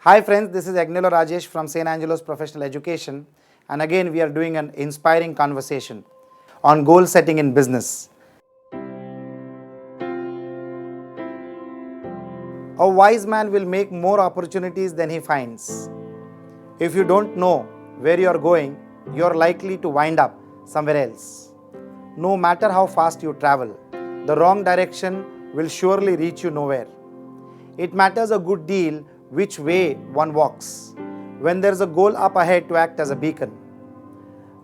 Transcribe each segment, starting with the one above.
Hi friends, this is Agnolo Rajesh from St. Angelo's Professional Education, and again we are doing an inspiring conversation on goal setting in business. A wise man will make more opportunities than he finds. If you don't know where you are going, you are likely to wind up somewhere else. No matter how fast you travel, the wrong direction will surely reach you nowhere. It matters a good deal which way one walks when there is a goal up ahead to act as a beacon.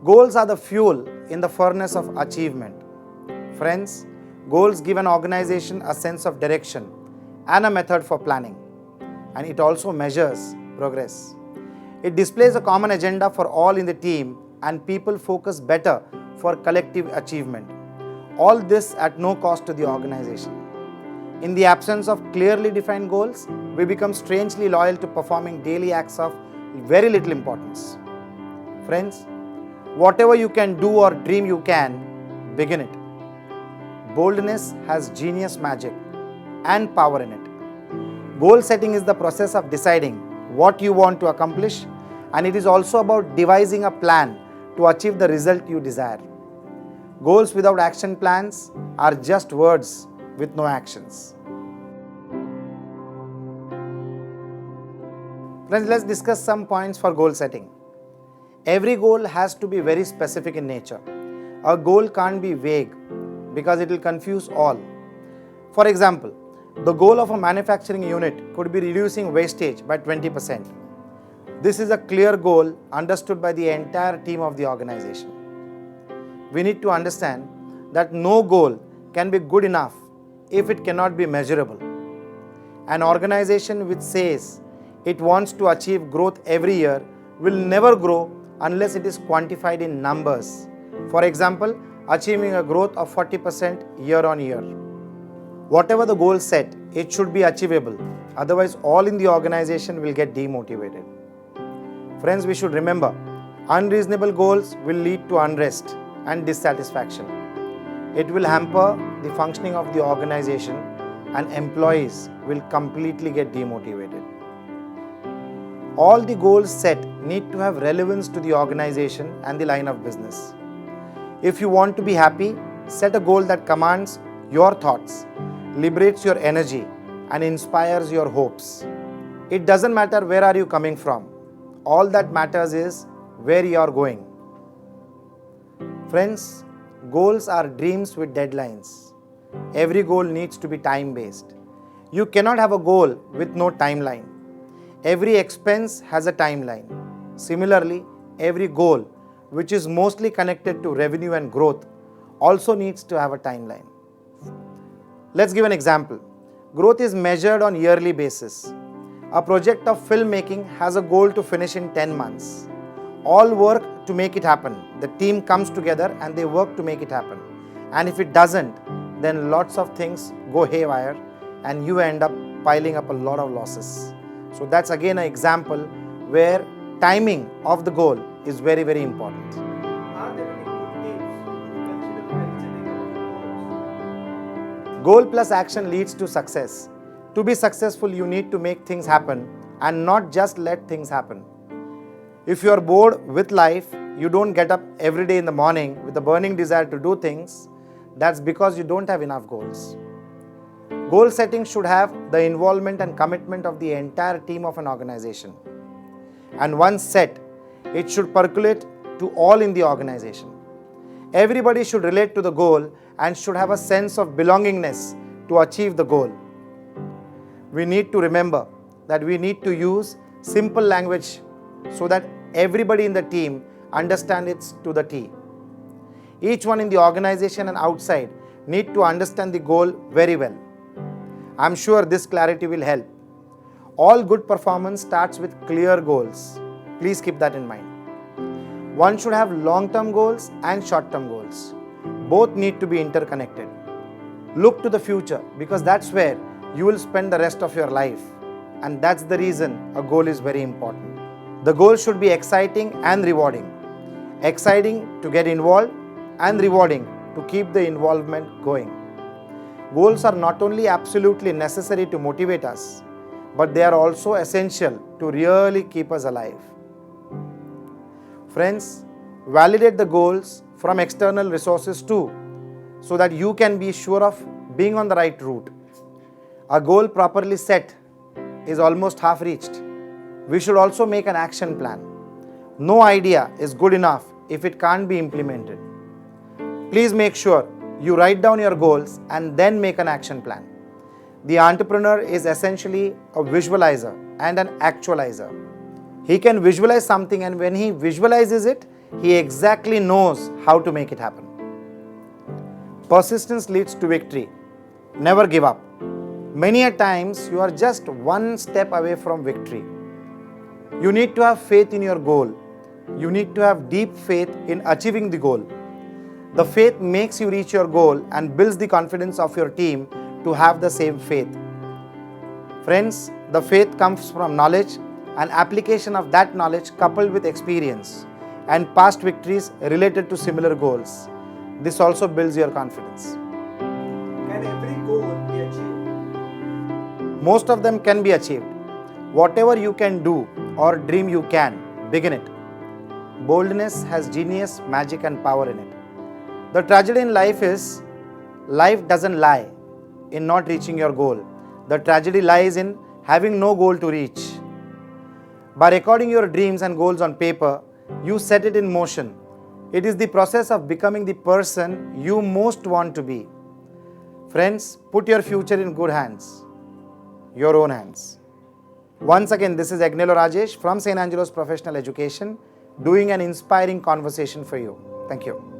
Goals are the fuel in the furnace of achievement. Friends, goals give an organization a sense of direction and a method for planning, and it also measures progress. It displays a common agenda for all in the team, and people focus better for collective achievement. All this at no cost to the organization. In the absence of clearly defined goals, we become strangely loyal to performing daily acts of very little importance. Friends, whatever you can do or dream you can, begin it. Boldness has genius magic and power in it. Goal setting is the process of deciding what you want to accomplish, and it is also about devising a plan to achieve the result you desire. Goals without action plans are just words with no actions. Friends, let's discuss some points for goal setting. Every goal has to be very specific in nature. A goal can't be vague because it will confuse all. For example, the goal of a manufacturing unit could be reducing wastage by 20%. This is a clear goal understood by the entire team of the organization. We need to understand that no goal can be good enough if it cannot be measurable. An organization which says it wants to achieve growth every year will never grow unless it is quantified in numbers. For example, achieving a growth of 40% year on year. Whatever the goal set, it should be achievable. Otherwise, all in the organization will get demotivated. Friends, we should remember, unreasonable goals will lead to unrest and dissatisfaction. It will hamper the functioning of the organization, and employees will completely get demotivated. All the goals set need to have relevance to the organization and the line of business. If you want to be happy, set a goal that commands your thoughts, liberates your energy, and inspires your hopes. It doesn't matter where are you coming from. All that matters is where you are going. Friends, goals are dreams with deadlines. Every goal needs to be time-based. You cannot have a goal with no timeline. Every expense has a timeline. Similarly, every goal, which is mostly connected to revenue and growth, also needs to have a timeline. Let's give an example. Growth is measured on yearly basis. A project of filmmaking has a goal to finish in 10 months. All work to make it happen. The team comes together and they work to make it happen. And if it doesn't, then lots of things go haywire and you end up piling up a lot of losses. So that's again an example where timing of the goal is very, very important. Are there any good tips to consider when setting up goals? Goal plus action leads to success. To be successful, you need to make things happen and not just let things happen. If you are bored with life, you don't get up every day in the morning with a burning desire to do things, that's because you don't have enough goals. Goal setting should have the involvement and commitment of the entire team of an organization. And once set, it should percolate to all in the organization. Everybody should relate to the goal and should have a sense of belongingness to achieve the goal. We need to remember that we need to use simple language so that everybody in the team understands it to the T. Each one in the organization and outside need to understand the goal very well. I'm sure this clarity will help. All good performance starts with clear goals. Please keep that in mind. One should have long-term goals and short-term goals. Both need to be interconnected. Look to the future because that's where you will spend the rest of your life. And that's the reason a goal is very important. The goal should be exciting and rewarding. Exciting to get involved and rewarding to keep the involvement going. Goals are not only absolutely necessary to motivate us, but they are also essential to really keep us alive. Friends, validate the goals from external resources too, so that you can be sure of being on the right route. A goal properly set is almost half reached. We should also make an action plan. No idea is good enough if it can't be implemented. Please make sure you write down your goals and then make an action plan. The entrepreneur is essentially a visualizer and an actualizer. He can visualize something, and when he visualizes it, he exactly knows how to make it happen. Persistence leads to victory. Never give up. Many a times you are just one step away from victory. You need to have faith in your goal. You need to have deep faith in achieving the goal. The faith makes you reach your goal and builds the confidence of your team to have the same faith. Friends, the faith comes from knowledge and application of that knowledge coupled with experience and past victories related to similar goals. This also builds your confidence. Can every goal be achieved? Most of them can be achieved. Whatever you can do or dream you can, begin it. Boldness has genius, magic and power in it. The tragedy in life is, life doesn't lie in not reaching your goal. The tragedy lies in having no goal to reach. By recording your dreams and goals on paper, you set it in motion. It is the process of becoming the person you most want to be. Friends, put your future in good hands, your own hands. Once again, this is Agnello Rajesh from St. Angelo's Professional Education, doing an inspiring conversation for you. Thank you.